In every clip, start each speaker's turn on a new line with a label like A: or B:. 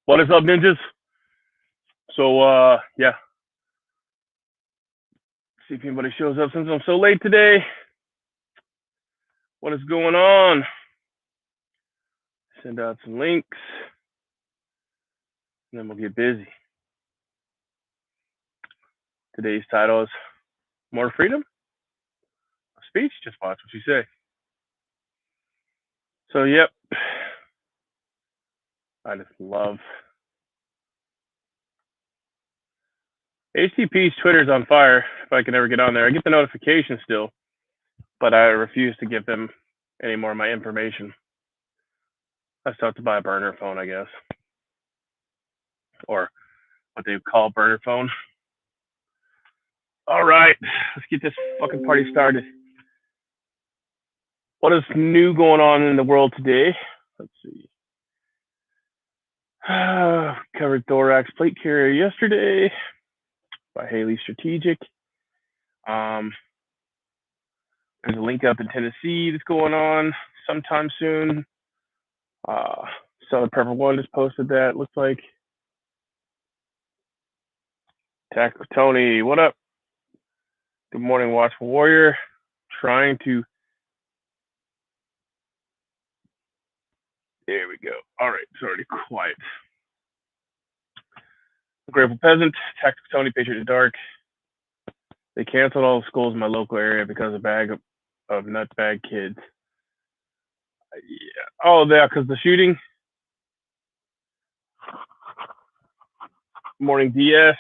A: What is up, ninjas? So, yeah. See if anybody shows up since I'm so late today. What is going on? Send out some links, and then we'll get busy. Today's title is More Freedom of Speech. Just watch what you say. So, yep. I just love HTP's Twitter's on fire. If I can ever get on there, I get the notification still, but I refuse to give them any more of my information. I still have to buy a burner phone, I guess, or what they call burner phone. All right, let's get this fucking party started. What is new going on in the world today? Let's see. Covered thorax plate carrier yesterday by Haley Strategic. There's a link up in Tennessee that's going on sometime soon. Southern Pepper One just posted that. Looks like. Tactical Tony, what up? Good morning, Watchful Warrior. Trying to. There we go. All right, it's already quiet. Grateful Peasant, Tactical Tony, Patriot in the Dark. They canceled all the schools in my local area because of nutbag kids. Yeah. Oh, yeah, because the shooting. Morning DS.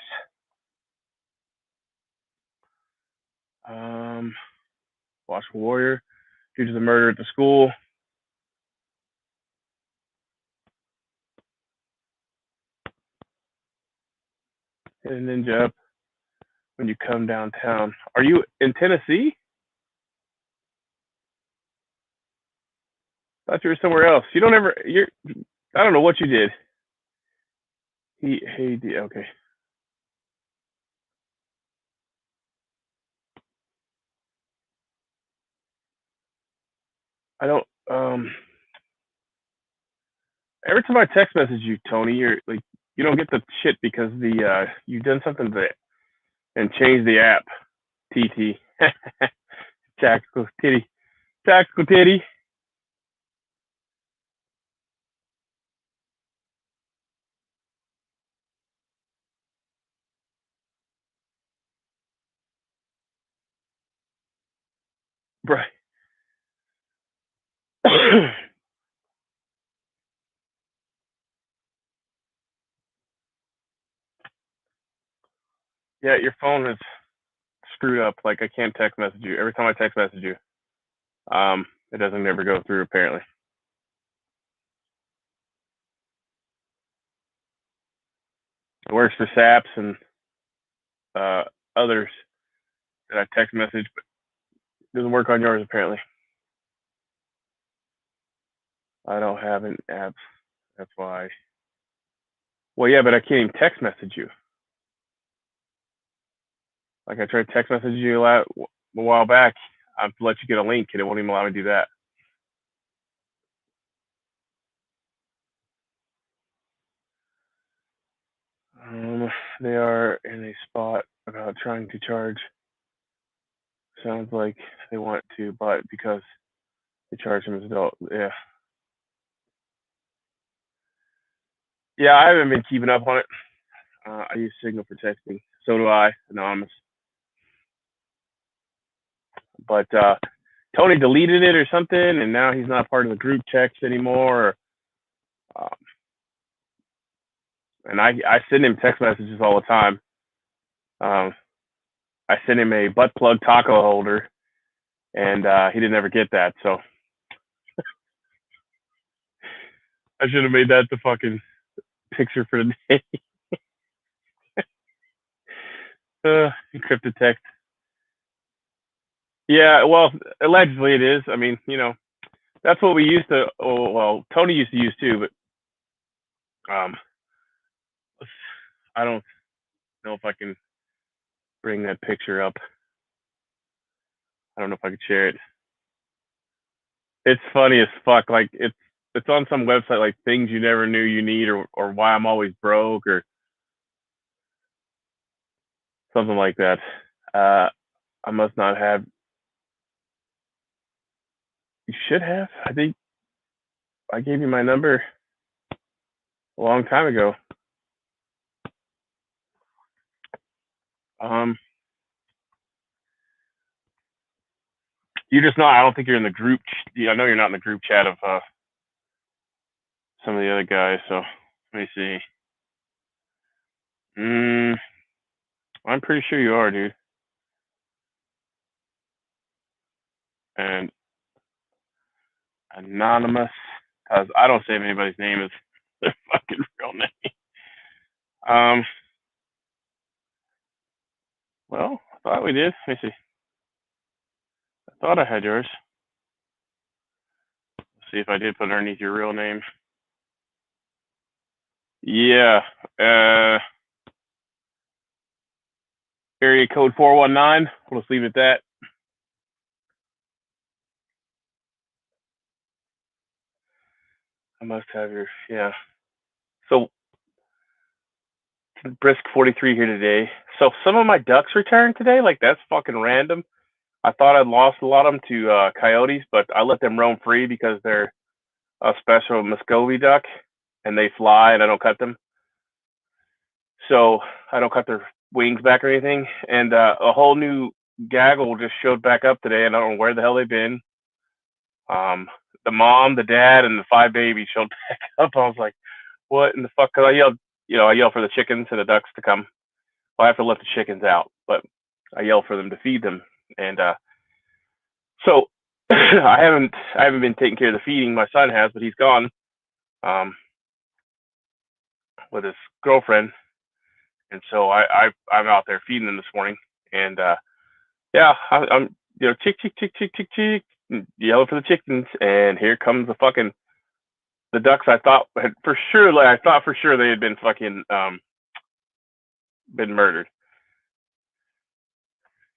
A: Watchful Warrior. Due to the murder at the school. Hit a ninja up when you come downtown. Are you in Tennessee? I thought you were somewhere else. You don't ever. You're. I don't know what you did. Okay. I don't. Every time I text message you, Tony, you're like, you don't get the shit because you've done something to it and changed the app. TT. Tactical titty. Tactical titty. Right. Yeah, your phone is screwed up. Like I can't text message you. Every time I text message you, it doesn't ever go through apparently. It works for SAPs and others that I text message, but it doesn't work on yours apparently. I don't have an app. That's why. Well, yeah, but I can't even text message you. Like I tried to text message you a while back. I have to let you get a link, and it won't even allow me to do that. They are in a spot about trying to charge. Sounds like they want to, but because they charge them as adult, yeah. Yeah, I haven't been keeping up on it. I use Signal for texting. So do I, anonymous. But Tony deleted it or something, and now he's not part of the group text anymore. And I send him text messages all the time. I sent him a butt plug taco holder, and he didn't ever get that. So I should have made that the fucking picture for the day. Encrypted text. Yeah, well, allegedly it is. I mean, that's what we used to. Oh, well, Tony used to use too, but I don't know if I can bring that picture up. I don't know if I could share it. It's funny as fuck. Like it's on some website like things you never knew you need, or why I'm always broke, or something like that. I must not have. You should have. I think I gave you my number a long time ago. You're just not. I don't think you're in the group. I know you're not in the group chat of some of the other guys. So let me see. I'm pretty sure you are, dude. And anonymous, because I don't save anybody's name as their fucking real name. Well, I thought we did. Let me see. I thought I had yours. Let's see if I did put underneath your real name. Yeah. Area code 419. We'll just leave it at that. I must have your, yeah. So, brisk 43 here today. So, some of my ducks returned today. Like, that's fucking random. I thought I'd lost a lot of them to coyotes, but I let them roam free because they're a special Muscovy duck, and they fly, and I don't cut them. So, I don't cut their wings back or anything. And a whole new gaggle just showed back up today, and I don't know where the hell they've been. The mom, the dad, and the 5 babies showed back up. I was like, what in the fuck? Because I yelled for the chickens and the ducks to come. Well, I have to let the chickens out, but I yell for them to feed them. And so I haven't been taking care of the feeding. My son has, but he's gone with his girlfriend, and so I'm out there feeding them this morning. And yeah, I'm chick chick chick chick chick chick, yelling for the chickens, and here comes the ducks. I thought for sure they had been fucking been murdered.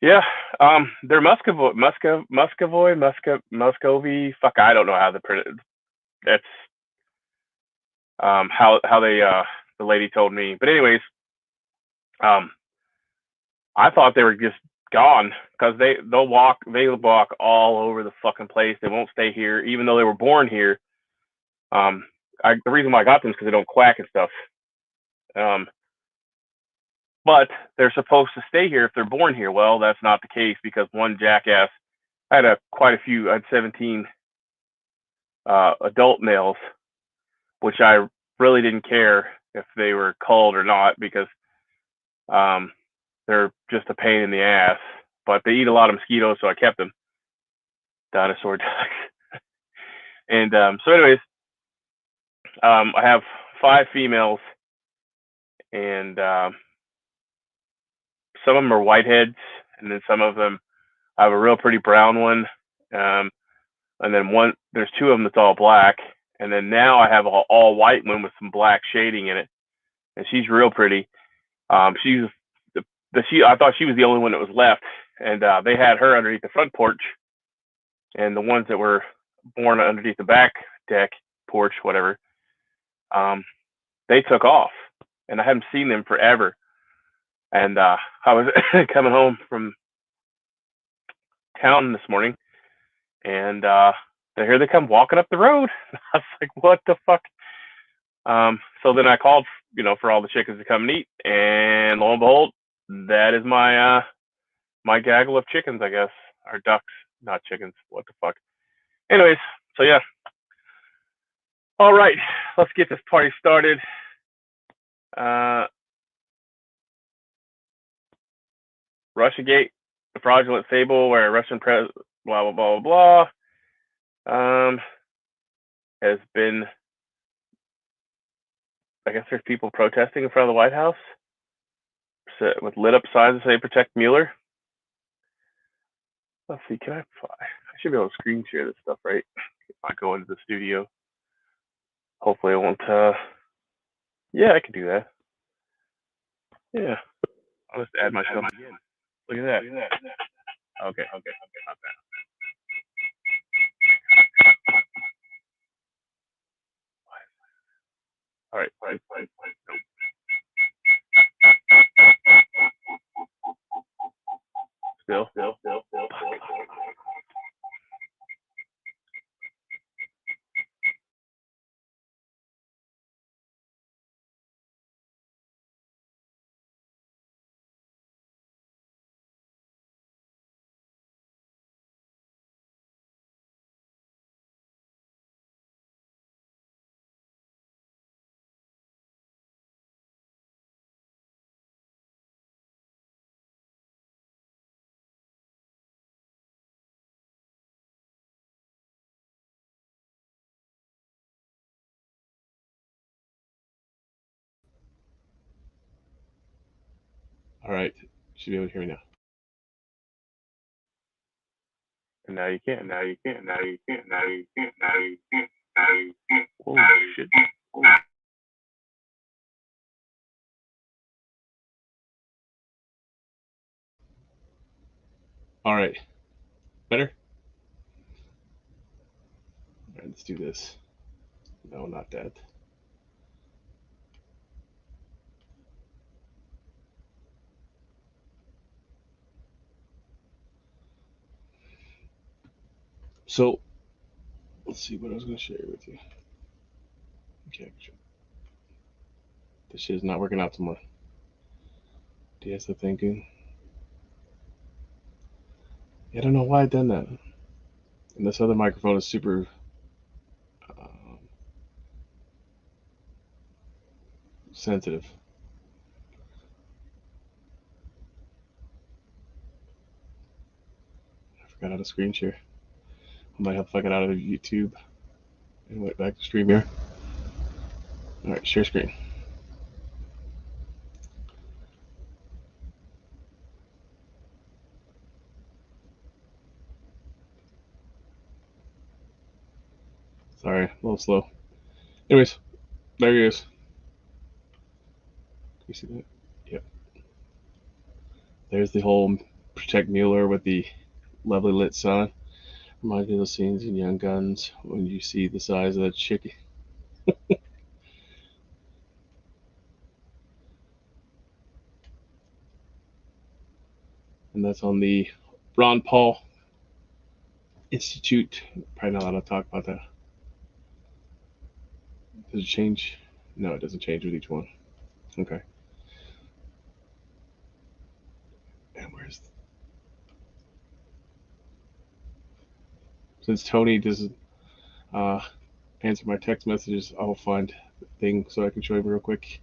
A: Yeah, they're Muscovy. Fuck, I don't know how to print it. That's how they the lady told me. But anyways, I thought they were just gone because they'll walk all over the fucking place. They won't stay here, even though they were born here. The reason why I got them is because they don't quack and stuff. But they're supposed to stay here if they're born here. Well, that's not the case because one jackass, I had quite a few. I had 17 adult males, which I really didn't care if they were culled or not because they're just a pain in the ass. But they eat a lot of mosquitoes, so I kept them. Dinosaur ducks. And so anyways, I have 5 females, and some of them are whiteheads, and then some of them I have a real pretty brown one, and then there's 2 of them that's all black, and then now I have an all white one with some black shading in it, and she's real pretty. She's I thought she was the only one that was left, and they had her underneath the front porch, and the ones that were born underneath the back deck porch, whatever, they took off, and I haven't seen them forever. And I was coming home town this morning, and here they come walking up the road. I was like, what the fuck? So then I called, for all the chickens to come and eat, and lo and behold, that is my my gaggle of chickens, I guess, or ducks, not chickens. What the fuck? Anyways, so yeah. All right, let's get this party started. Russiagate, the fraudulent fable where a Russian blah blah blah blah blah has been. I guess there's people protesting in front of the White House with lit up signs that say "Protect Mueller." Let's see, I should be able to screen share this stuff, right? If I go into the studio, hopefully I won't. Yeah, I can do that. Yeah, I'll just add myself again. Look at that. Okay. Not bad. All right. Still. All right. You should be able to hear me now. And now you can't. Oh, shit. All right. Better? All right, let's do this. No, not that. So, let's see what I was going to share with you. Okay. This shit is not working out tomorrow. DS the thinking. I don't know why I done that. And this other microphone is super sensitive. I forgot how to screen share. I might have to fuck it out of YouTube and went back to stream here. All right, share screen. Sorry, a little slow. Anyways, there he is. Can you see that? Yep. There's the whole Protect Mueller with the lovely lit sun. Reminds me of those scenes in Young Guns when you see the size of that chicken. And that's on the Ron Paul Institute. Probably not allowed to talk about that. Does it change? No, it doesn't change with each one. Okay. And where's since Tony doesn't answer my text messages, I'll find the thing so I can show you real quick.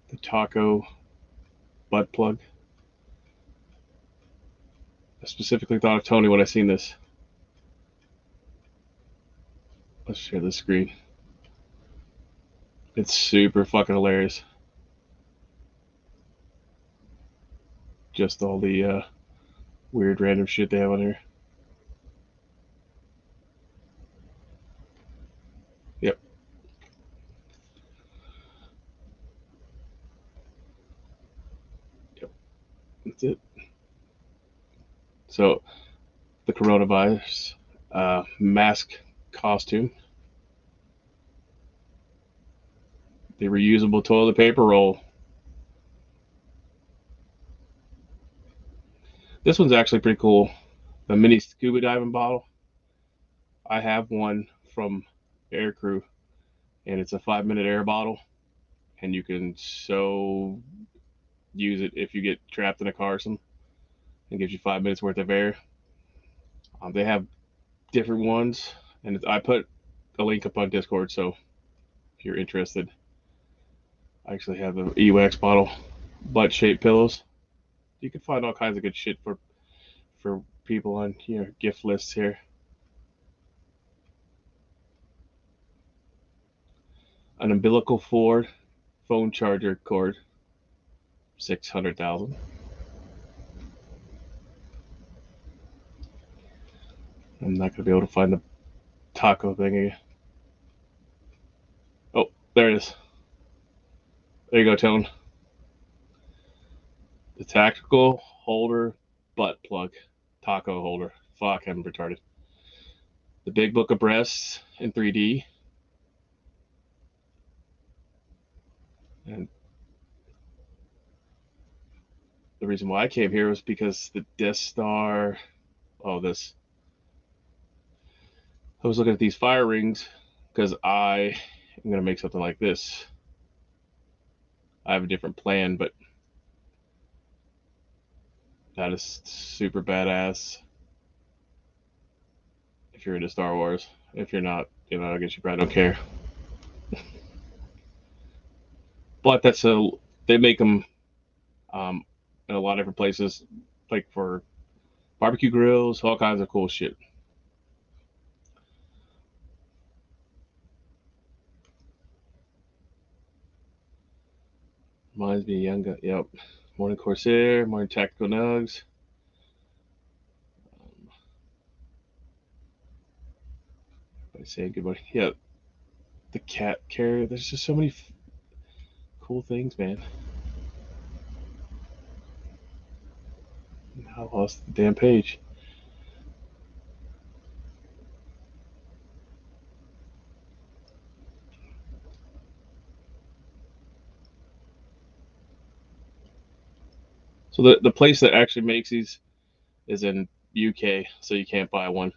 A: The taco butt plug. I specifically thought of Tony when I seen this. Let's share the screen. It's super fucking hilarious. Just all the weird random shit they have on here. Yep. That's it. So the coronavirus mask costume. The reusable toilet paper roll. This one's actually pretty cool. The mini scuba diving bottle. I have one from Aircrew, and it's a 5-minute air bottle, and you can so use it if you get trapped in a car or something. It gives you 5 minutes worth of air. They have different ones, and I put a link up on Discord, so if you're interested, I actually have the EWAX bottle butt-shaped pillows. You can find all kinds of good shit for people on gift lists here. An umbilical cord, phone charger cord, 600,000. I'm not gonna be able to find the taco thing again. Oh, there it is. There you go, Tone. The tactical holder butt plug, taco holder. Fuck, I'm retarded. The Big Book of Breasts in 3D.
B: And the reason why I came here was because the Death Star. Oh, this. I was looking at these fire rings because I am going to make something like this. I have a different plan, but that is super badass if you're into Star Wars. If you're not, I guess you probably don't care. But they make them in a lot of different places, like for barbecue grills, all kinds of cool shit. Reminds me of young guy. Yep. Morning Corsair, morning Tactical Nugs. I say good morning. Yep. The cat carrier. There's just so many cool things, man. I lost the damn page. So the place that actually makes these is in UK, so you can't buy one.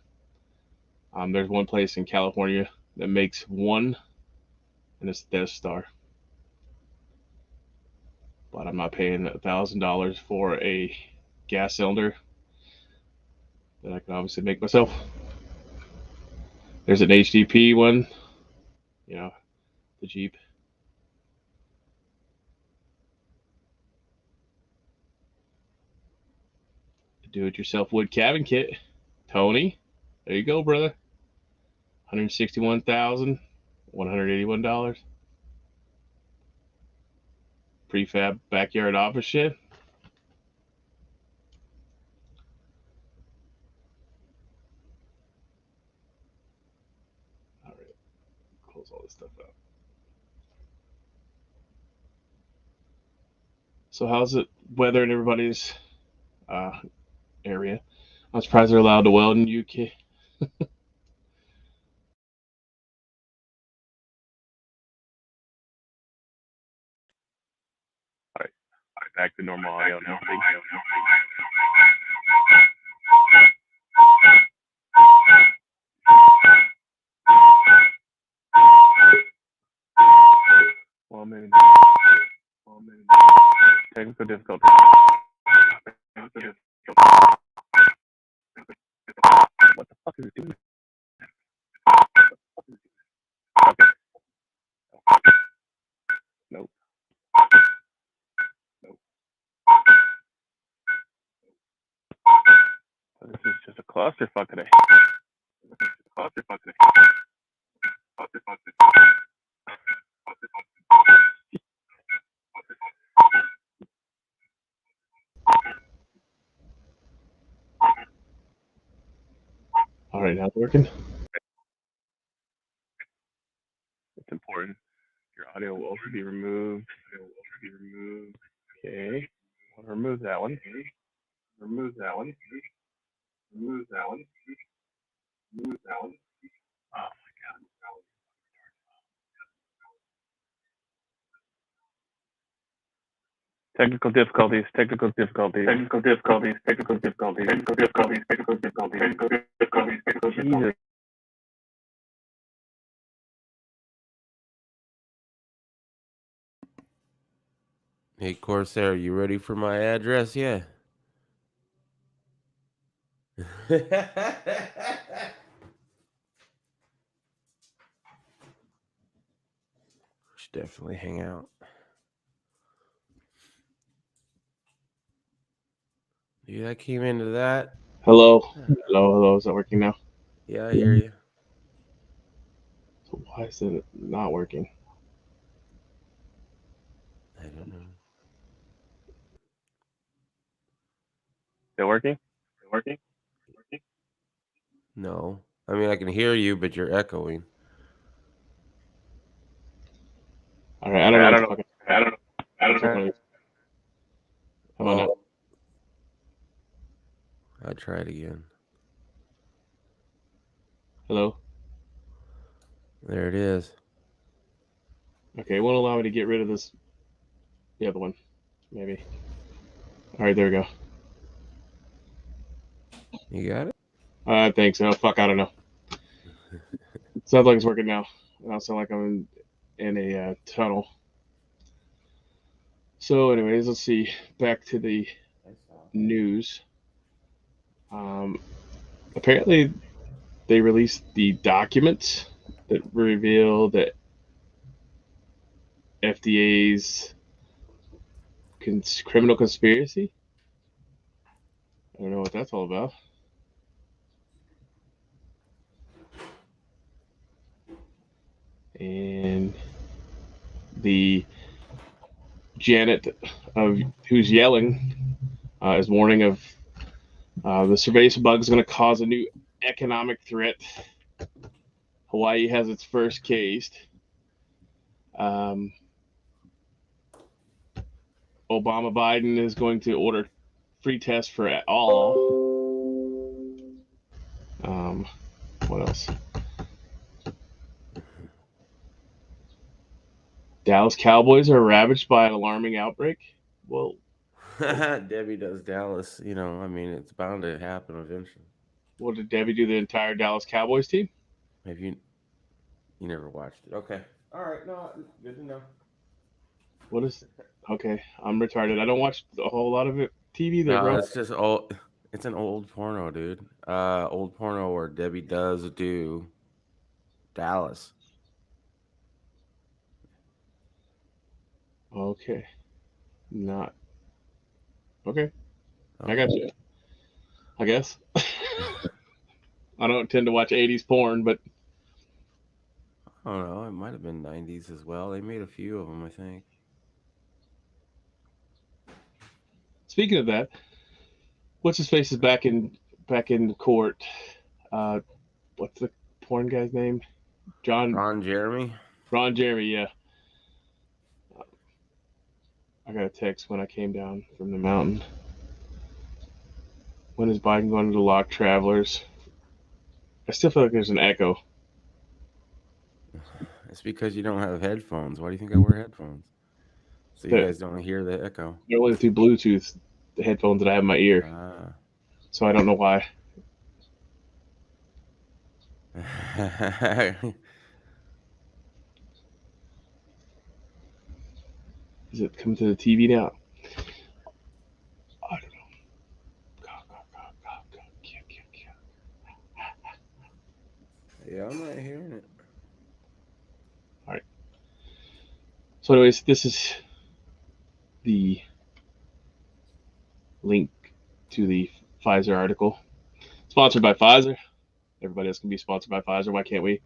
B: There's one place in California that makes one, and it's Death Star. But I'm not paying $1,000 for a gas cylinder that I can obviously make myself. There's an HDP one, the Jeep. Do-it-yourself wood cabin kit. Tony, there you go, brother. $161,181. Prefab backyard office shit. All right, close all this stuff out. So how's it weather in everybody's area? I'm surprised they're allowed to weld in UK.
A: All right, back to normal audio now. Well, maybe. Technical difficulty. What the fuck is it doing? Okay. Nope. Nope. This is just a clusterfuck today. Clusterfuck today. Clusterfuck today.
B: All right, now it's working.
A: It's important. Your audio will also be removed. Okay. I'll remove that one. Remove that one. Remove that one. Remove that one. Oh my god. Technical difficulties. Technical difficulties. Technical difficulties. Technical difficulties. Technical difficulties. Technical difficulties. Technical difficulties. Technical difficulties.
C: Hey, Corsair, you ready for my address? Yeah. Should definitely hang out. Dude, I came into that.
B: Hello. Hello. Is that working now?
C: Yeah, I hear you.
B: So why is it not working?
C: I don't know.
A: Still working? Still working?
C: No. I mean, I can hear you, but you're echoing.
B: All right, I don't know what the fuck.
A: I don't know. I don't know.
B: How about now?
C: I'll try it again.
B: Hello.
C: There it is.
B: Okay, it won't allow me to get rid of this The other one, maybe. All right, there we go.
C: You got it?
B: I think so. Fuck, I don't know. Sounds like it's working now. I don't sound like I'm in a tunnel. So, anyways, let's see. Back to the news. Apparently, they released the documents that reveal that FDA's criminal conspiracy. I don't know what that's all about. And the Janet of who's yelling is warning of the surveillance bug is going to cause a new economic threat. Hawaii has its first case. Obama Biden is going to order free tests for all. What else? Dallas Cowboys are ravaged by an alarming outbreak. Well,
C: Debbie does Dallas. You know, I mean, it's bound to happen eventually.
B: Well, did Debbie do the entire Dallas Cowboys team?
C: Have you never watched it? Okay. All right. No, good to know.
B: What is? Okay, I'm retarded. I don't watch a whole lot of it TV.
C: No, it's just old. It's an old porno, dude. Old porno where Debbie does do Dallas.
B: Okay. Not. Okay. I got you. I guess. I don't tend to watch 80s porn, but
C: I don't know. It might have been 90s as well. They made a few of them, I think.
B: speaking of that, what's his face is back in court. What's the porn guy's name?
C: Ron Jeremy.
B: Ron Jeremy, yeah. I got a text when I came down from the mountain. When is Biden going to lock travelers? I still feel like there's an echo.
C: It's because you don't have headphones. Why do you think I wear headphones? So you guys don't hear the echo.
B: They're only through Bluetooth, the headphones that I have in my ear. So I don't know why. Is it coming to the TV now? I don't know.
C: Yeah, I'm not hearing it.
B: All right. So anyways, this is the link to the Pfizer article. Sponsored by Pfizer. Everybody else can be sponsored by Pfizer. Why can't we?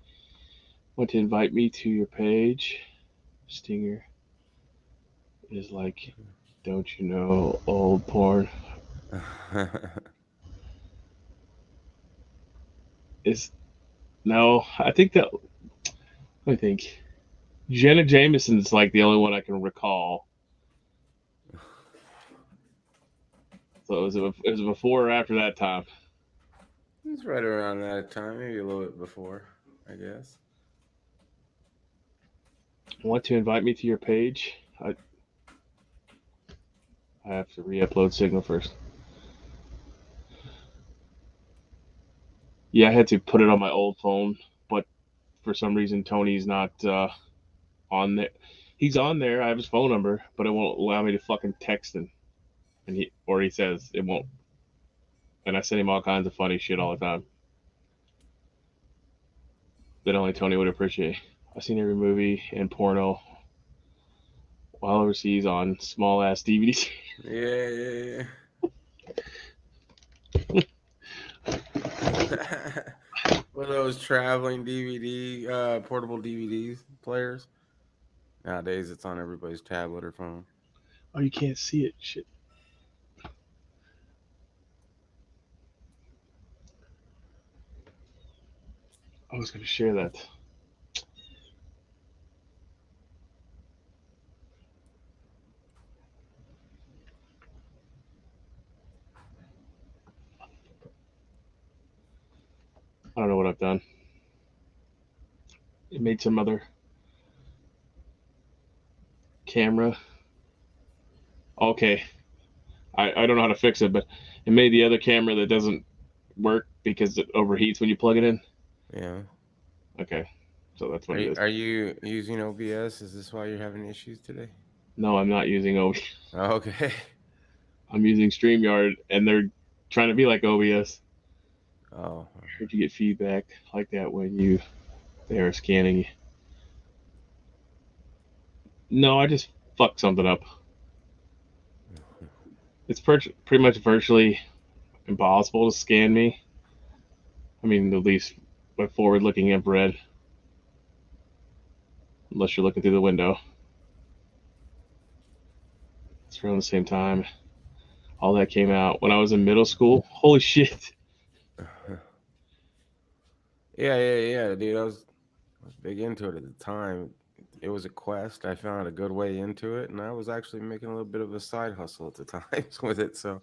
B: Want to invite me to your page? Stinger is like, don't you know, old porn. No, I think that. I think Jenna Jameson's like the only one I can recall. So is it before or after that time?
C: It's right around that time, maybe a little bit before, I guess.
B: Want to invite me to your page? I have to re-upload Signal first. Yeah, I had to put it on my old phone, but for some reason Tony's not on there. He's on there. I have his phone number, but it won't allow me to fucking text him. And he says it won't. And I send him all kinds of funny shit all the time that only Tony would appreciate. I've seen every movie and porno while overseas on small ass DVDs.
C: Yeah. What are those traveling DVD, portable DVD players? Nowadays, it's on everybody's tablet or phone.
B: Oh, you can't see it. Shit. I was going to share that. I don't know what I've done. It made some other camera Okay, I don't know how to fix it, but it made the other camera that doesn't work because it overheats when you plug it in.
C: Yeah.
B: Okay, so that's what it is.
C: Are you using OBS? Is this why you're having issues today?
B: No, I'm not using OBS.
C: Oh, okay.
B: I'm using StreamYard, and they're trying to be like OBS.
C: Oh.
B: If you get feedback like that when they are scanning you. No, I just fucked something up. It's pretty much virtually impossible to scan me. I mean, at least with forward-looking infrared, unless you're looking through the window. It's around the same time. All that came out when I was in middle school. Holy shit!
C: Yeah, dude. I was big into it at the time. It was a quest. I found a good way into it, and I was actually making a little bit of a side hustle at the times with it. So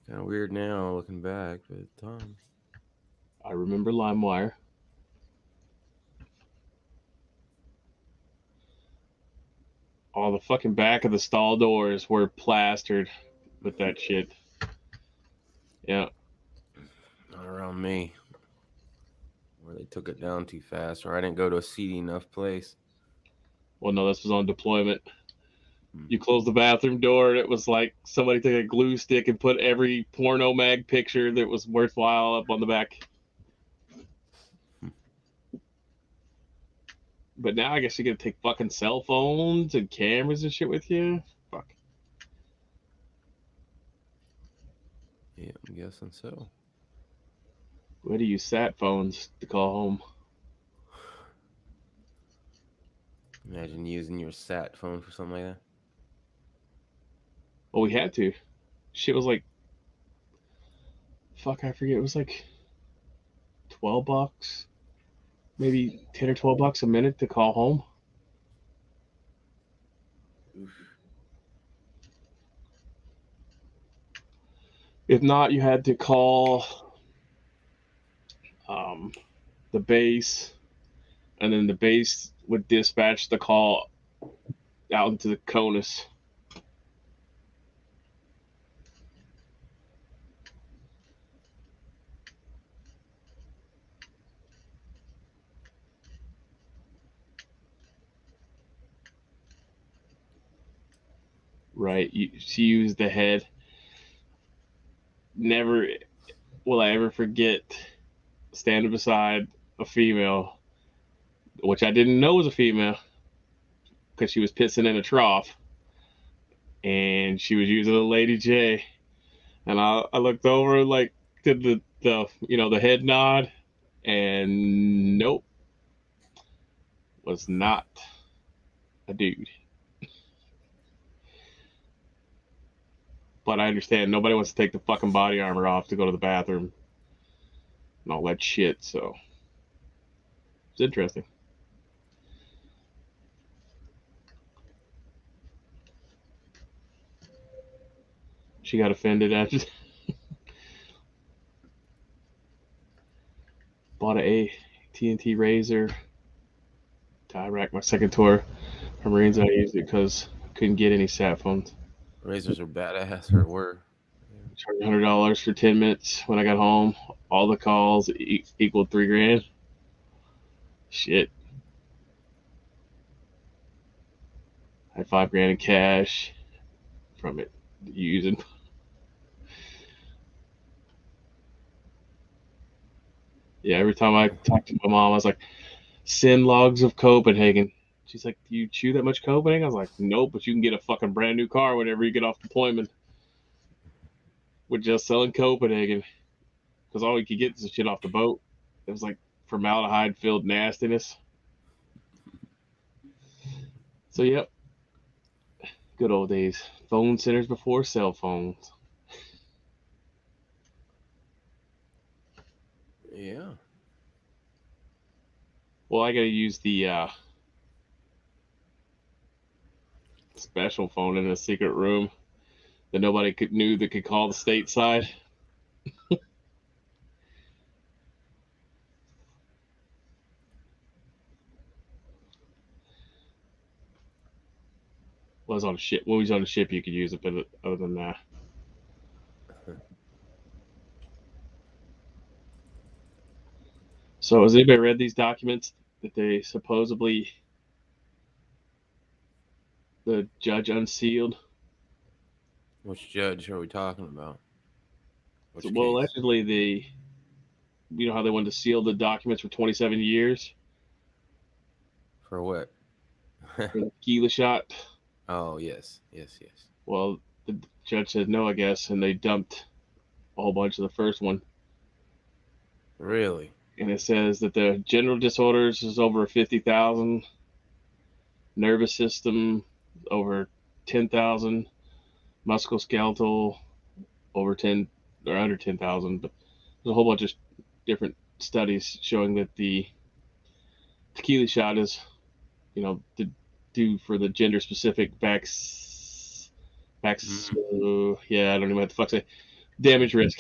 C: kind of weird now looking back, but at the time.
B: I remember LimeWire. All the fucking back of the stall doors were plastered with that shit. Yeah.
C: Not around me, where they took it down too fast, or I didn't go to a seedy enough place.
B: Well, no, this was on deployment. You close the bathroom door, and it was like somebody took a glue stick and put every porno mag picture that was worthwhile up on the back. But now I guess you gotta take fucking cell phones and cameras and shit with you. Fuck.
C: Yeah, I'm guessing so.
B: Where do you sat phones to call home?
C: Imagine using your sat phone for something like that.
B: Well, we had to. Shit was like, fuck, I forget. It was like $12, maybe 10 or $12 a minute to call home. If not, you had to call the base, and then the base would dispatch the call out into the CONUS. Right, she used the head. Never will I ever forget standing beside a female, which I didn't know was a female, because she was pissing in a trough, and she was using a Lady J, and I looked over, like, did the the head nod, and nope, was not a dude. But I understand nobody wants to take the fucking body armor off to go to the bathroom and all that shit, so it's interesting. She got offended after. Bought a TNT razor to Iraq my second tour for Marines. I used it because I couldn't get any sat phones.
C: Razors are badass, or were.
B: Charged $100 for 10 minutes when I got home. All the calls equaled $3,000. Shit. I had $5,000 in cash from it using. Yeah, every time I talked to my mom, I was like, send logs of Copenhagen. She's like, do you chew that much Copenhagen? I was like, nope, but you can get a fucking brand new car whenever you get off deployment. We're just selling Copenhagen. Because all we could get is the shit off the boat. It was like formaldehyde filled nastiness. So, yep. Good old days. Phone centers before cell phones.
C: Yeah.
B: Well, I gotta use the special phone in a secret room that nobody knew that could call the stateside. was on a ship. When he was on a ship, you could use it, but other than that. So has anybody read these documents that they supposedly the judge unsealed?
C: Which judge are we talking about? Which
B: So,
C: case?
B: well, allegedly you know how they wanted to seal the documents for 27 years
C: For what?
B: for the tequila shot.
C: Oh, yes.
B: Well, the judge said no, I guess, and they dumped a whole bunch of the first one.
C: Really?
B: And it says that the general disorders is over 50,000, nervous system over 10,000, musculoskeletal over 10 or under 10,000. But there's a whole bunch of different studies showing that the tequila shot is, you know, due for the gender specific yeah, I don't even know what the fuck say, damage risk.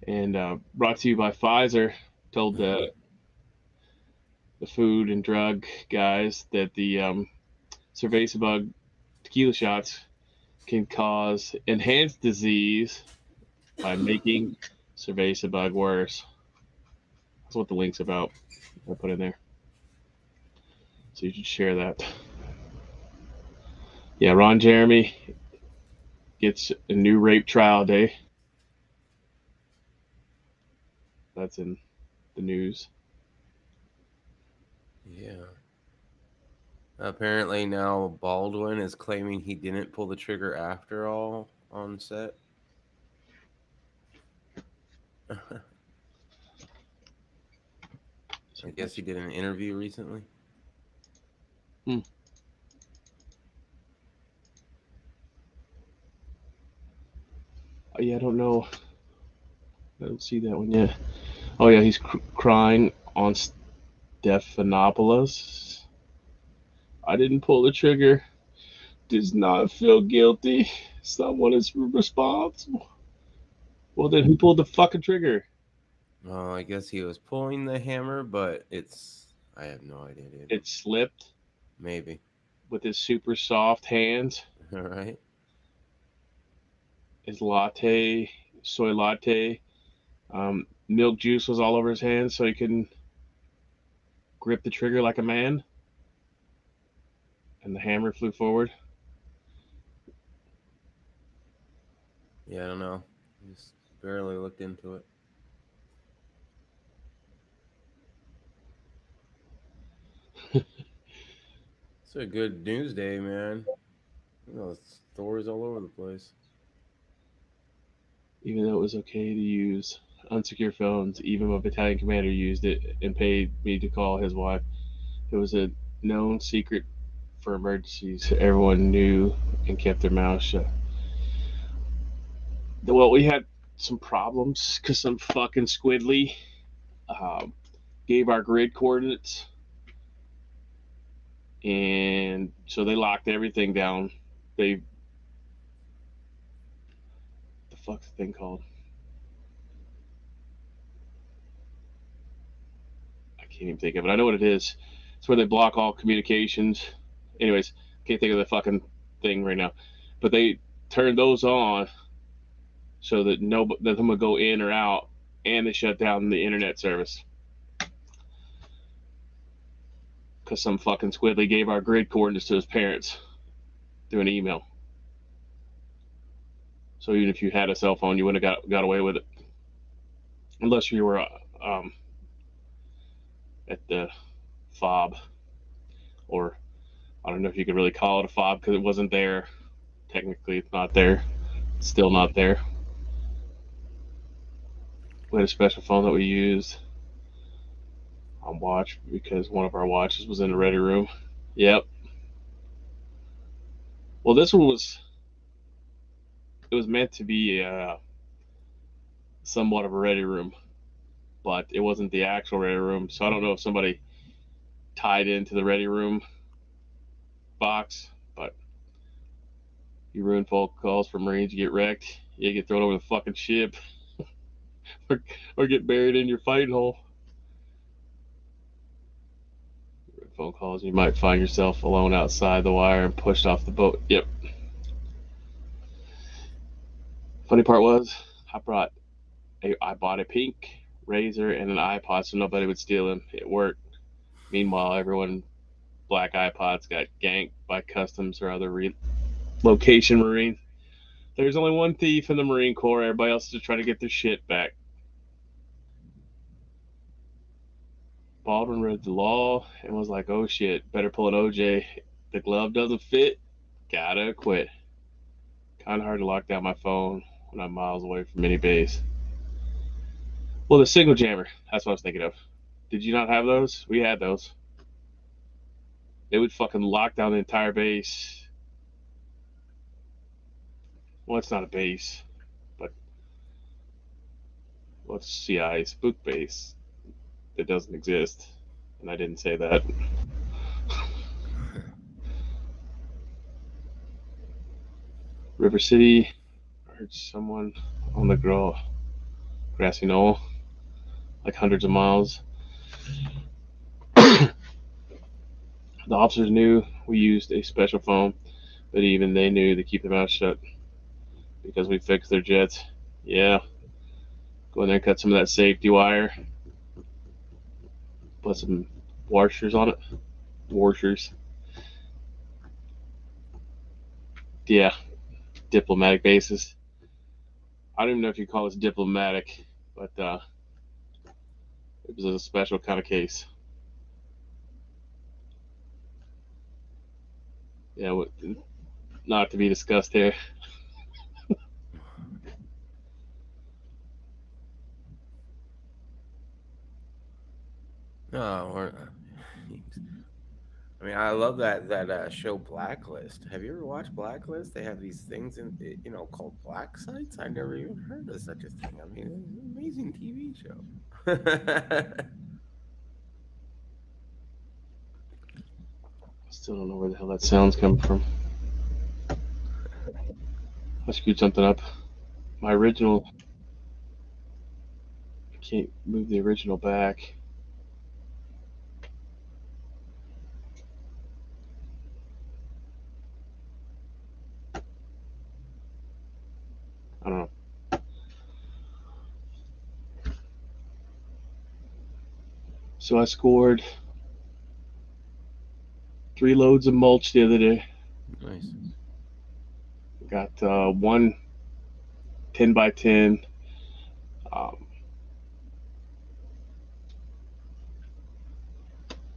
B: And brought to you by Pfizer, told the food and drug guys that the cerveza bug tequila shots can cause enhanced disease by making cerveza bug worse. That's what the link's about. I'll put in there. So you should share that. Yeah, Ron Jeremy gets a new rape trial day. That's in the news.
C: Yeah. Apparently now Baldwin is claiming he didn't pull the trigger after all on set. I guess he did an interview recently.
B: Yeah, I don't know. I don't see that one yet. Oh yeah, he's crying on Stephanopoulos. I didn't pull the trigger. Does not feel guilty. Someone is responsible. Well, then who pulled the fucking trigger?
C: I guess he was pulling the hammer, but I have no idea, dude.
B: It slipped.
C: Maybe.
B: With his super soft hands.
C: All right.
B: His latte, soy latte, milk juice was all over his hands, so he couldn't grip the trigger like a man. And the hammer flew forward.
C: Yeah, I don't know. Just barely looked into it. It's a good news day, man. You know, stories all over the place.
B: Even though it was okay to use unsecure phones, even my battalion commander used it and paid me to call his wife. It was a known secret for emergencies. Everyone knew and kept their mouths shut. Well, we had some problems because some fucking squidly gave our grid coordinates, and so they locked everything down. The fuck's the thing called? I can't even think of it. I know what it is. It's where they block all communications. Anyways, can't think of the fucking thing right now. But they turned those on so that none of them would go in or out, and they shut down the internet service. Because some fucking squidly gave our grid coordinates to his parents through an email. So even if you had a cell phone, you wouldn't have got away with it. Unless you were at the fob. Or I don't know if you could really call it a fob because it wasn't there. Technically, it's not there. It's still not there. We had a special phone that we used on watch because one of our watches was in the ready room. Yep. Well, this one was meant to be somewhat of a ready room, but it wasn't the actual ready room. So I don't know if somebody tied into the ready room box, but you ruin phone calls for Marines, you get wrecked, you get thrown over the fucking ship, or get buried in your fighting hole. phone calls. You might find yourself alone outside the wire and pushed off the boat. Yep. Funny part was, I bought a pink razor and an iPod so nobody would steal them. It worked. Meanwhile, everyone black iPods got ganked by customs or other location Marines. There's only one thief in the Marine Corps. Everybody else is just trying to get their shit back. Baldwin read the law and was like, oh shit, better pull an OJ. The glove doesn't fit. Gotta quit. Kind of hard to lock down my phone when I'm miles away from any base. Well, the signal jammer. That's what I was thinking of. Did you not have those? We had those. They would fucking lock down the entire base. Well, it's not a base, but what's CI spook base that doesn't exist, and I didn't say that. River City, I heard someone on the grassy knoll, like hundreds of miles. The officers knew we used a special phone, but even they knew to keep their mouth shut because we fixed their jets. Yeah. Go in there and cut some of that safety wire. Put some washers on it. Washers. Yeah. Diplomatic bases. I don't even know if you call this diplomatic, but it was a special kind of case. Yeah, not to be discussed here.
C: No, I mean, I love that show Blacklist. Have you ever watched Blacklist? They have these things called black sites. I never even heard of such a thing. I mean, it's an amazing TV show.
B: Still don't know where the hell that sound's coming from. I screwed something up. My original. I can't move the original back. I don't know. So I scored 3 loads of mulch the other day.
C: Nice.
B: Got one 10x10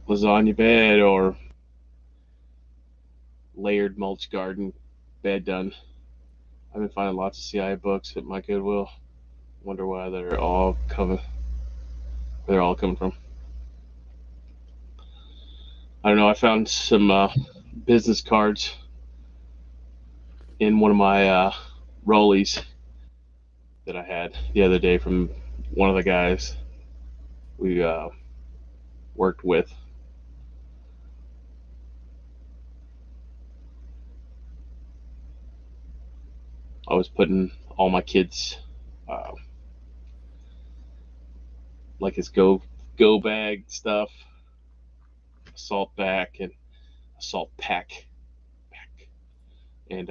B: lasagna bed or layered mulch garden bed done. I've been finding lots of CIA books at my Goodwill. Wonder why they're all coming. Where they're all coming from. I don't know. I found some business cards in one of my rollies that I had the other day from one of the guys we worked with. I was putting all my kids, like his go bag stuff, assault back and assault pack, and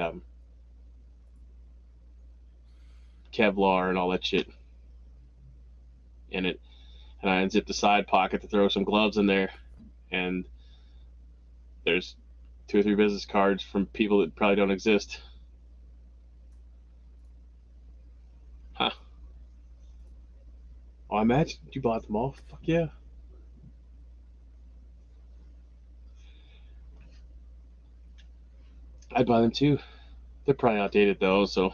B: Kevlar and all that shit in it. And I unzipped the side pocket to throw some gloves in there, and there's 2 or 3 business cards from people that probably don't exist. Huh. Oh, I imagine you bought them all. Fuck yeah. I'd buy them too. They're probably outdated though, so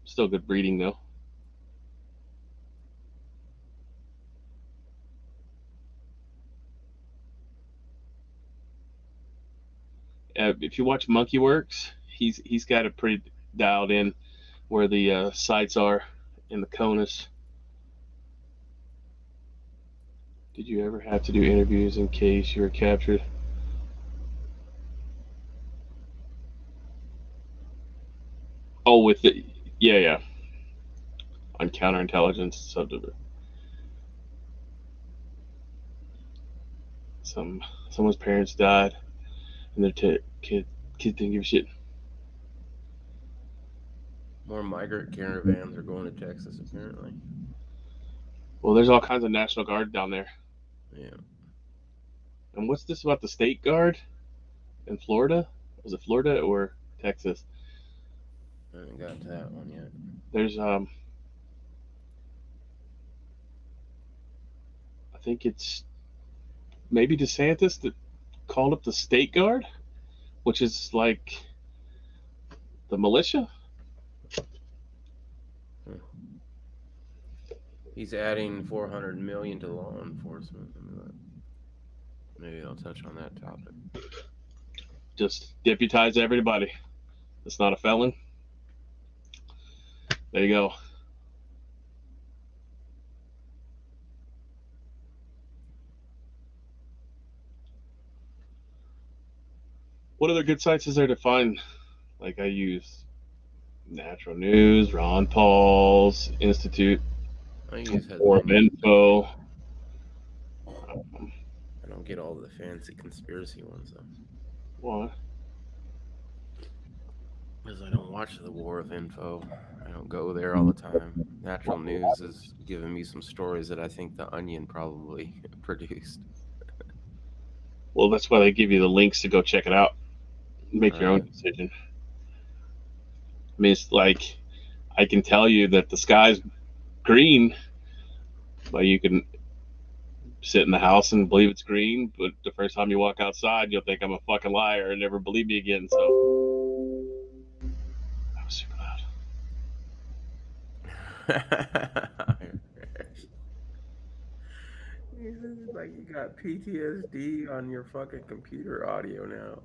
B: still good breeding though. If you watch Monkey Works, he's got it pretty dialed in where the sights are in the CONUS. Did you ever have to do interviews in case you were captured? Oh, with the yeah, on counterintelligence some Someone's parents died, and their kids didn't give a shit.
C: More migrant caravans are going to Texas, apparently.
B: Well, there's all kinds of National Guard down there.
C: Yeah.
B: And what's this about the State Guard in Florida? Was it Florida or Texas?
C: I haven't got to that one yet.
B: There's I think it's maybe DeSantis that called up the State Guard, which is like the militia.
C: He's adding $400 million to law enforcement. Maybe I'll touch on that topic.
B: Just deputize everybody that's not a felon. There you go. What other good sites is there to find? Like, I use Natural News, Ron Paul's Institute, or Info.
C: I don't get all the fancy conspiracy ones though.
B: Why?
C: Because I don't watch the War of Info. I don't go there all the time. Natural News is giving me some stories that I think the Onion probably produced.
B: Well, that's why they give you the links to go check it out. Make your own decision. I mean, it's like, I can tell you that the sky's green, but you can sit in the house and believe it's green, but the first time you walk outside, you'll think I'm a fucking liar and never believe me again. So that was super loud.
C: It's like you got PTSD on your fucking computer audio now.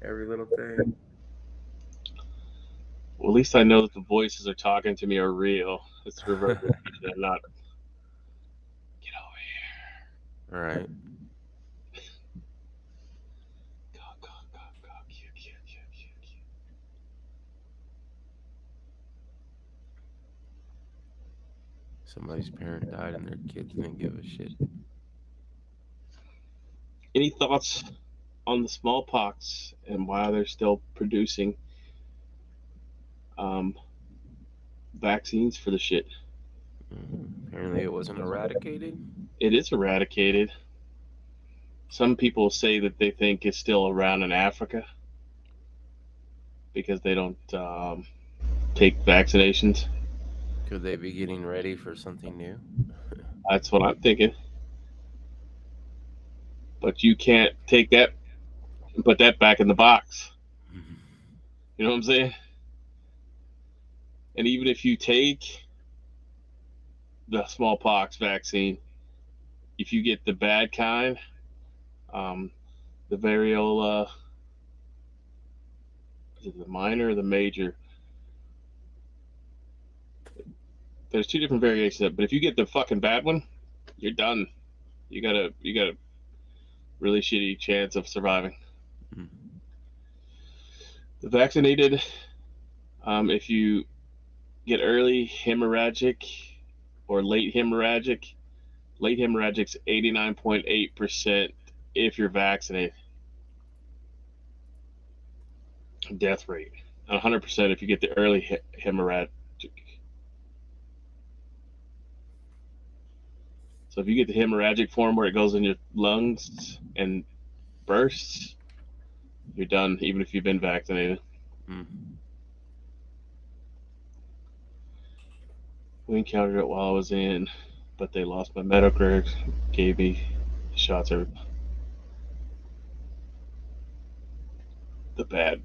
C: Every little thing.
B: Well, at least I know that the voices are talking to me are real. It's reverberation. They're not. Get over here.
C: All right.
B: Cute.
C: Somebody's parent died and their kids didn't give a shit.
B: Any thoughts on the smallpox and why they're still producing vaccines for the shit?
C: Apparently it wasn't eradicated.
B: It is eradicated. Some people say that they think it's still around in Africa because they don't take vaccinations.
C: Could they be getting ready for something new?
B: That's what I'm thinking. But you can't take that and put that back in the box. You know what I'm saying? And even if you take the smallpox vaccine, if you get the bad kind, the variola, is it the minor or the major? There's two different variations of it, but if you get the fucking bad one, you're done. You got a really shitty chance of surviving. The vaccinated, if you get early hemorrhagic or late hemorrhagic's 89.8% if you're vaccinated. Death rate. 100% if you get the early hemorrhagic. So if you get the hemorrhagic form where it goes in your lungs and bursts, you're done, even if you've been vaccinated. We encountered it while I was in, but they lost my medical records, gave me shots. The bad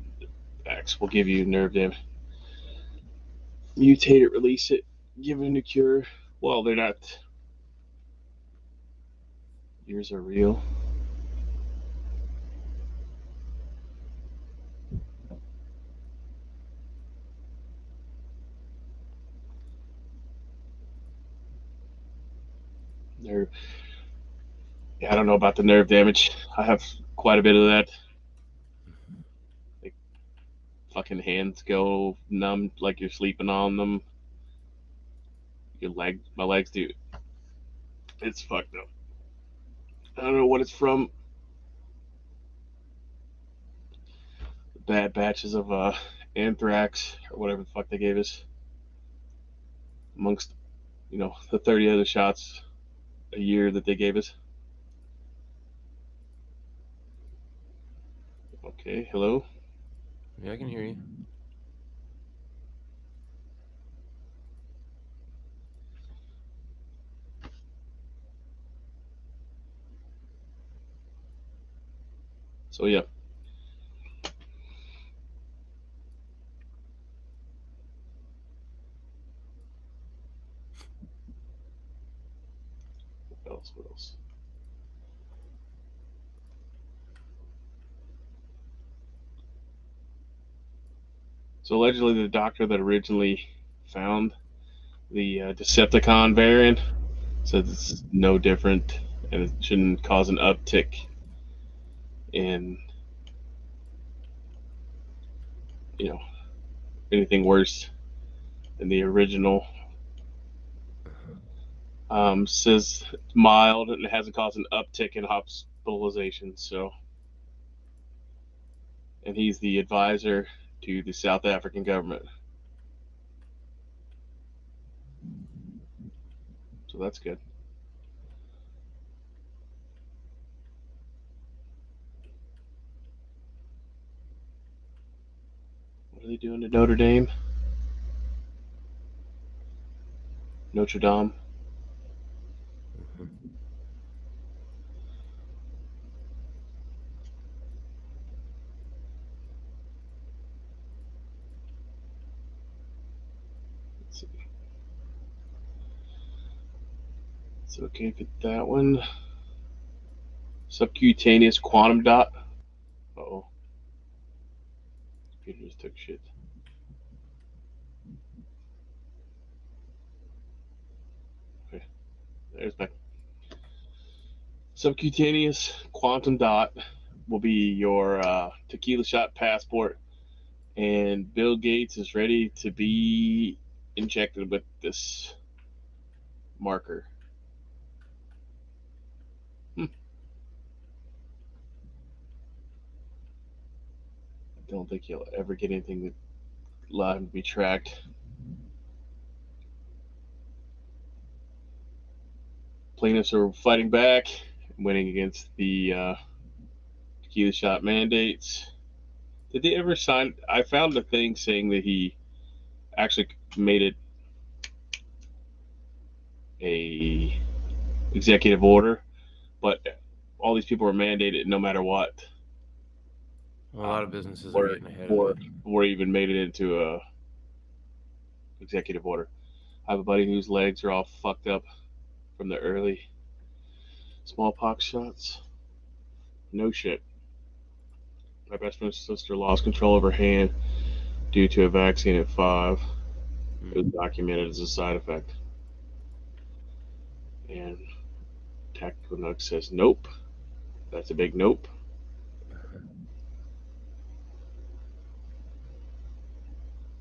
B: vax will give you nerve damage. Mutate it, release it, give it a cure. Well, they're not. Yours are real. I don't know about the nerve damage. I have quite a bit of that. Like, fucking hands go numb like you're sleeping on them. My legs do. It's fucked up. I don't know what it's from. bad batches of anthrax or whatever the fuck they gave us, amongst the 30 other shots a year that they gave us. Okay, hello.
C: Yeah, I can hear you.
B: So yeah. What else? So allegedly, the doctor that originally found the Decepticon variant says it's no different, and it shouldn't cause an uptick in anything worse than the original. Says it's mild and it hasn't caused an uptick in hospitalization. So, and he's the advisor to the South African government. So that's good. What are they doing to Notre Dame? Notre Dame. Let's see. It's okay for that one. Subcutaneous quantum dot. Uh-oh. Computer just took shit. Okay. There's back. Subcutaneous quantum dot will be your tequila shot passport, and Bill Gates is ready to be injected with this marker. I don't think he'll ever get anything that allow him to be tracked. Plaintiffs are fighting back, winning against the tequila shot mandates. Did they ever sign? I found a thing saying that he actually made it a executive order, but all these people were mandated no matter what.
C: A lot of businesses are getting ahead of it.
B: Or even made it into a executive order. I have a buddy whose legs are all fucked up from the early smallpox shots. No shit. My best friend's sister lost control of her hand due to a vaccine at 5. It was documented as a side effect. And Tactical Nug says nope. That's a big nope.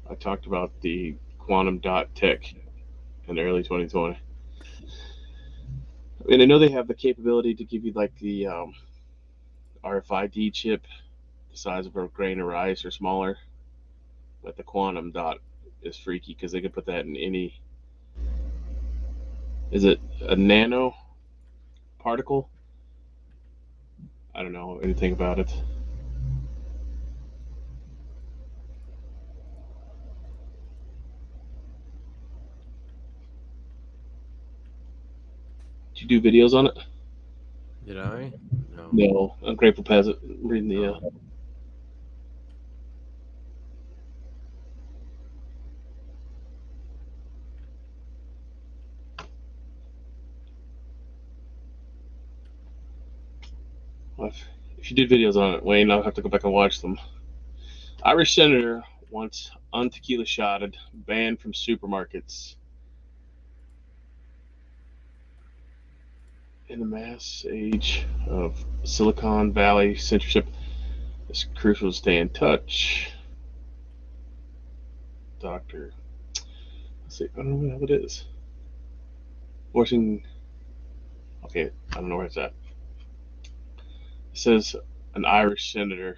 B: I talked about the quantum dot tech in early 2020. And I know they have the capability to give you like the RFID chip the size of a grain of rice or smaller, but the quantum dot is freaky because they can put that in any. Is it a nano particle? I don't know anything about it. Did you do videos on it?
C: Did I? No.
B: No, I'm Grateful Peasant. I'm reading the. If you did videos on it, Wayne, I'll have to go back and watch them. Irish senator wants untequila shotted banned from supermarkets. In the mass age of Silicon Valley censorship, it's crucial to stay in touch. Doctor. Let's see, I don't know what it is. Washington. Okay, I don't know where it's at. It says an Irish senator.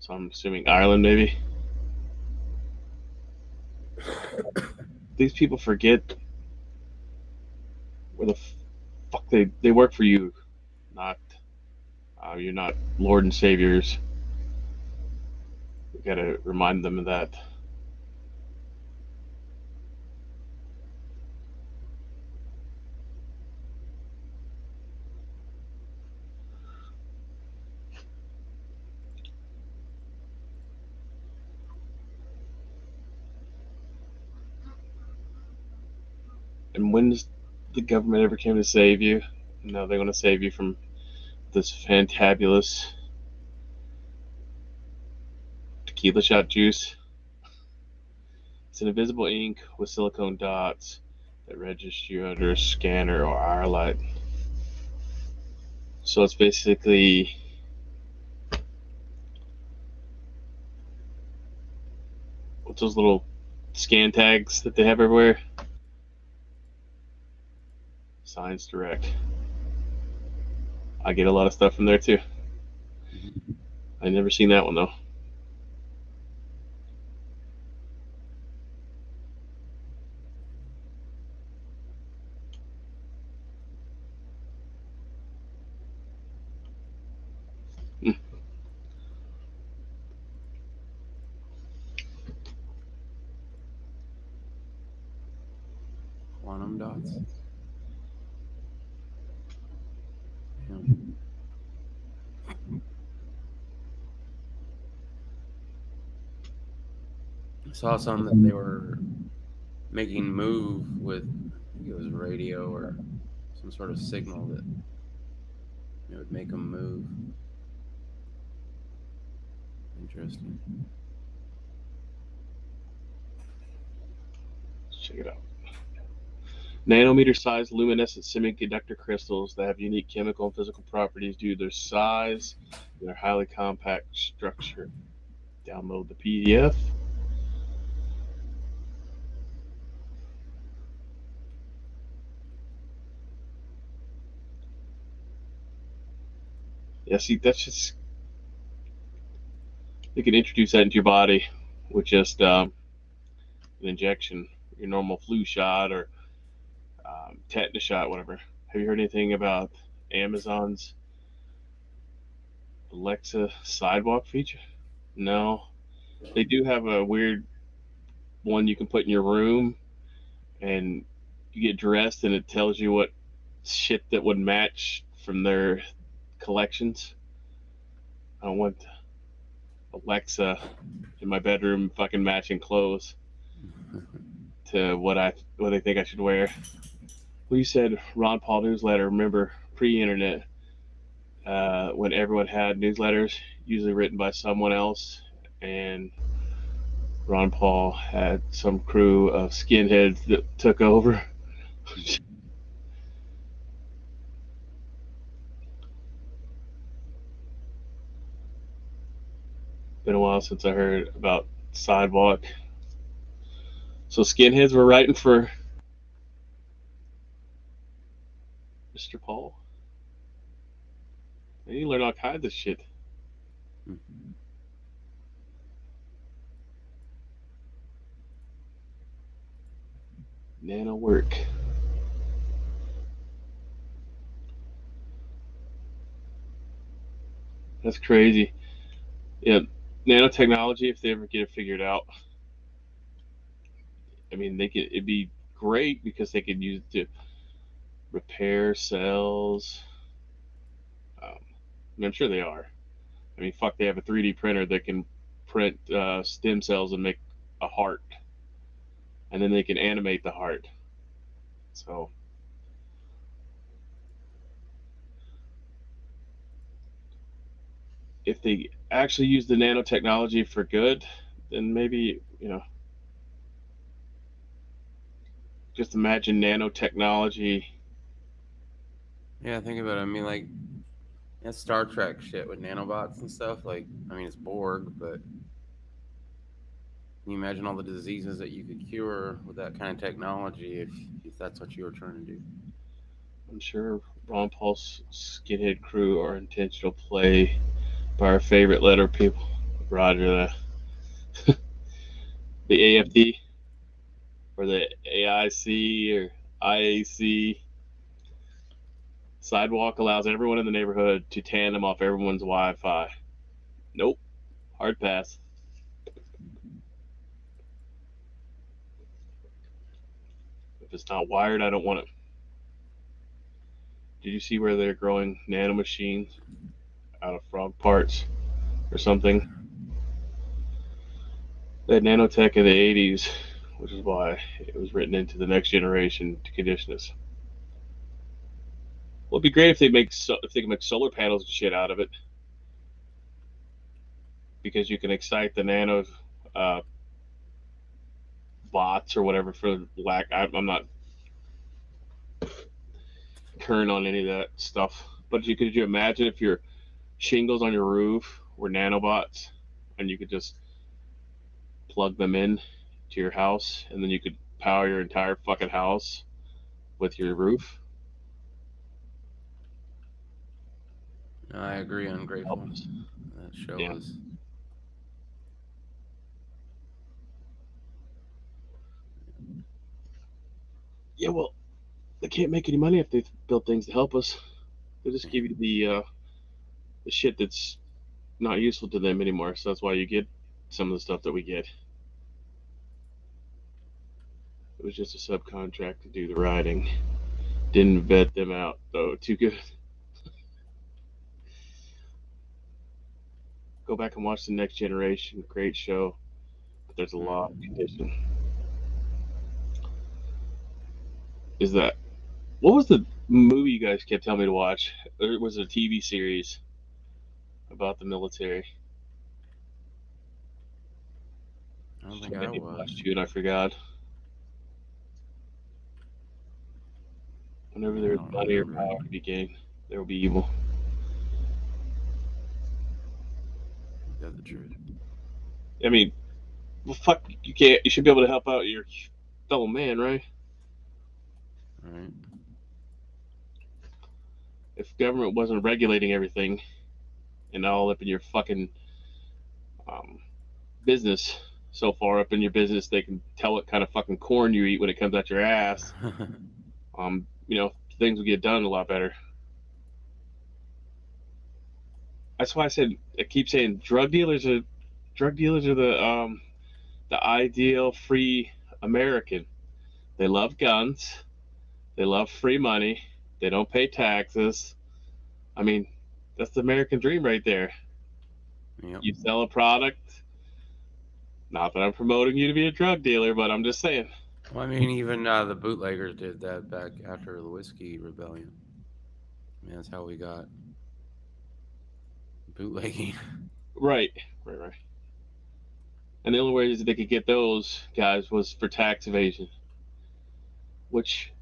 B: So I'm assuming Ireland, maybe. These people forget where the fuck they work for you, not you're not Lord and Saviors. We gotta remind them of that. And when does the government ever came to save you? No, they want to save you from this fantabulous tequila shot juice. It's an invisible ink with silicone dots that register you under a scanner or IR light. So it's basically what's those little scan tags that they have everywhere? Science Direct. I get a lot of stuff from there too. I never seen that one though.
C: Quantum dots. Yeah. I saw some that they were making move with, I think it was radio or some sort of signal that it would make them move. Interesting.
B: Let's check it out. Nanometer-sized luminescent semiconductor crystals that have unique chemical and physical properties due to their size and their highly compact structure. Download the PDF. Yeah, see, that's just... You can introduce that into your body with just an injection, your normal flu shot or tetanus shot, whatever. Have you heard anything about Amazon's Alexa sidewalk feature? No. They do have a weird one you can put in your room, and you get dressed and it tells you what shit that would match from their collections. I don't want Alexa in my bedroom fucking matching clothes to what they think I should wear. Well, you said Ron Paul newsletter. Remember pre-internet when everyone had newsletters, usually written by someone else, and Ron Paul had some crew of skinheads that took over. Been a while since I heard about sidewalk. So skinheads were writing for Mr. Paul. And you learn all kinds of shit. Nano work. That's crazy. Yeah, nanotechnology, if they ever get it figured out, I mean, it'd be great because they could use it to repair cells. I'm sure they are. I mean, fuck, they have a 3D printer that can print stem cells and make a heart. And then they can animate the heart. So, if they actually use the nanotechnology for good, then maybe, just imagine nanotechnology.
C: Yeah, think about it. I mean, like, that's Star Trek shit with nanobots and stuff. Like, I mean, it's Borg, but can you imagine all the diseases that you could cure with that kind of technology if that's what you were trying to do?
B: I'm sure Ron Paul's skinhead crew are intentional play by our favorite letter people. Roger the AFT or the AIC or IAC. Sidewalk allows everyone in the neighborhood to tandem off everyone's Wi-Fi. Nope. Hard pass. If it's not wired, I don't want it. Did you see where they're growing nanomachines out of frog parts or something? They had nanotech in the 80s, which is why it was written into the next generation to condition us. Well, it'd be great if they can make solar panels and shit out of it, because you can excite the nano bots or whatever for lack. I'm not current on any of that stuff, but could you imagine if your shingles on your roof were nanobots and you could just plug them in to your house and then you could power your entire fucking house with your roof?
D: I agree. Ungrateful. That show was.
B: Yeah, well, they can't make any money if they build things to help us. They just give you the shit that's not useful to them anymore. So that's why you get some of the stuff that we get. It was just a subcontract to do the writing. Didn't vet them out though too good. Go back and watch The Next Generation. Great show. But there's a lot of condition. Is that what was the movie you guys kept telling me to watch? Or was it a TV series about the military?
D: I don't think I watched
B: you and I forgot. Whenever there's money or power to be gained, there will be evil.
D: That's the truth.
B: I mean, well, fuck, you can't. You should be able to help out your fellow man, right?
D: Right.
B: If government wasn't regulating everything and all up in your fucking business, so far up in your business, they can tell what kind of fucking corn you eat when it comes out your ass. Things will get done a lot better. That's why I keep saying drug dealers are the ideal free American. They love guns. They love free money. They don't pay taxes. I mean, that's the American dream right there.
D: Yep.
B: You sell a product. Not that I'm promoting you to be a drug dealer, but I'm just saying.
D: Well, I mean, even the bootleggers did that back after the whiskey rebellion. I mean, that's how we got bootlegging.
B: Right. And the only way they could get those guys was for tax evasion, which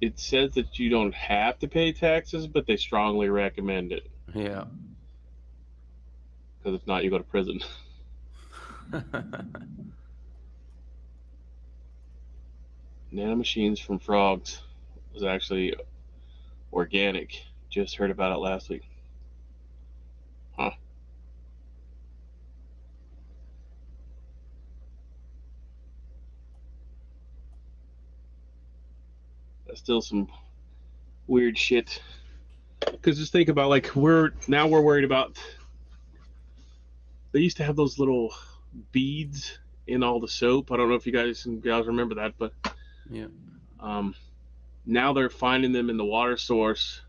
B: it says that you don't have to pay taxes, but they strongly recommend it.
D: Yeah.
B: Because if not, you go to prison. Nanomachines from frogs was actually organic. Just heard about it last week. Huh. That's still some weird shit. Because just think about, like, we're worried about. They used to have those little beads in all the soap. I don't know if you guys remember that, but
D: yeah.
B: Now they're finding them in the water source,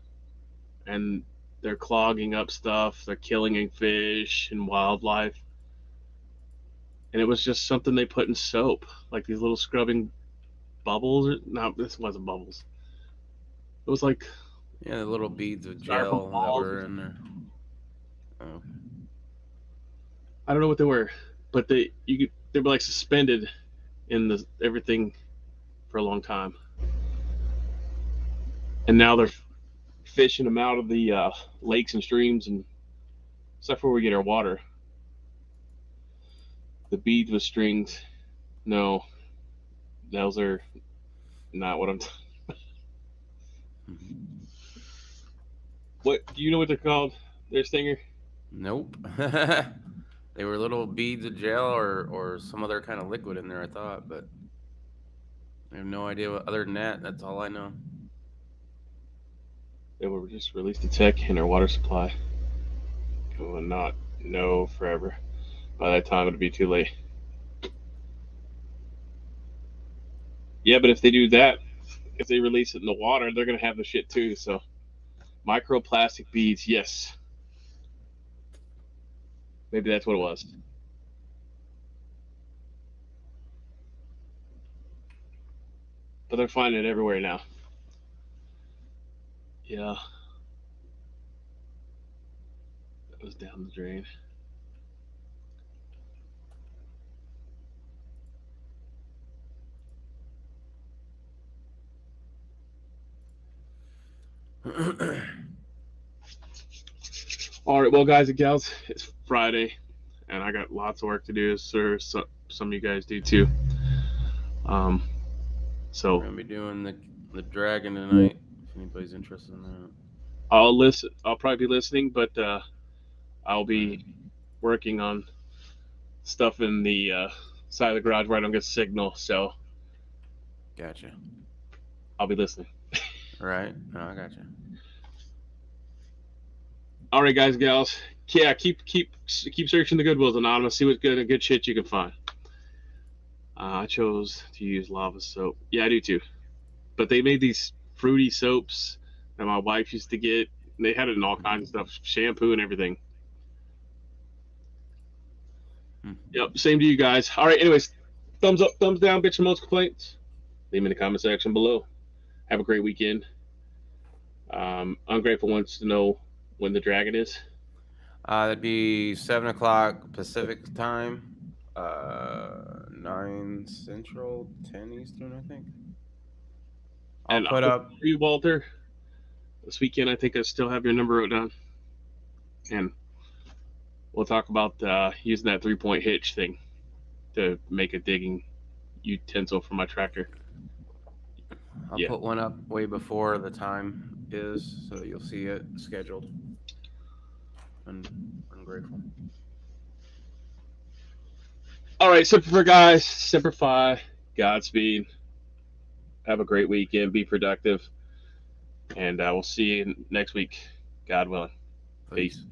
B: and they're clogging up stuff. They're killing fish and wildlife. And it was just something they put in soap, like these little scrubbing bubbles. No, this wasn't bubbles. It was like
D: the little beads of gel that were in there. Oh.
B: I don't know what they were, but they were like suspended in everything for a long time. And now they're fishing them out of the lakes and streams and stuff where we get our water. The beads with strings, no, those are not what I'm What, do you know what they're called? Their stinger?
D: Nope. They were little beads of gel or some other kind of liquid in there, I thought, but I have no idea what. Other than that, that's all I know.
B: They will just release the tech in our water supply. It will not know forever. By that time, it'll be too late. Yeah, but if they do that, if they release it in the water, they're gonna have the shit too. So, microplastic beads, yes. Maybe that's what it was. But they're finding it everywhere now. Yeah. That was down the drain. All right, well, guys and gals, it's Friday, and I got lots of work to do, so some of you guys do too. So
D: We're gonna be doing the dragon tonight. If anybody's interested in that.
B: I'll listen. I'll probably be listening, but I'll be working on stuff in the side of the garage where I don't get signal. So
D: Gotcha.
B: I'll be listening.
D: All right. No, I gotcha.
B: All right, guys and gals. Yeah, keep searching the Goodwills anonymous. See what good shit you can find. I chose to use lava soap. Yeah, I do too. But they made these fruity soaps that my wife used to get. They had it in all kinds of stuff, shampoo and everything. Yep, same to you guys. All right, anyways, thumbs up, thumbs down, bitch, and most complaints. Leave them in the comment section below. Have a great weekend. Ungrateful wants to know when the dragon is.
D: That'd be 7:00 Pacific time, 9 Central, 10 Eastern, I think. I'll put up.
B: For you, Walter. This weekend, I think I still have your number wrote down, and we'll talk about using that 3-point hitch thing to make a digging utensil for my tractor.
D: I'll put one up way before the time is, so you'll see it scheduled. And ungrateful.
B: All right, Semper Fi, guys. Semper Fi. Godspeed. Have a great weekend. Be productive. And we'll see you next week, God willing.
D: Peace.
B: Peace.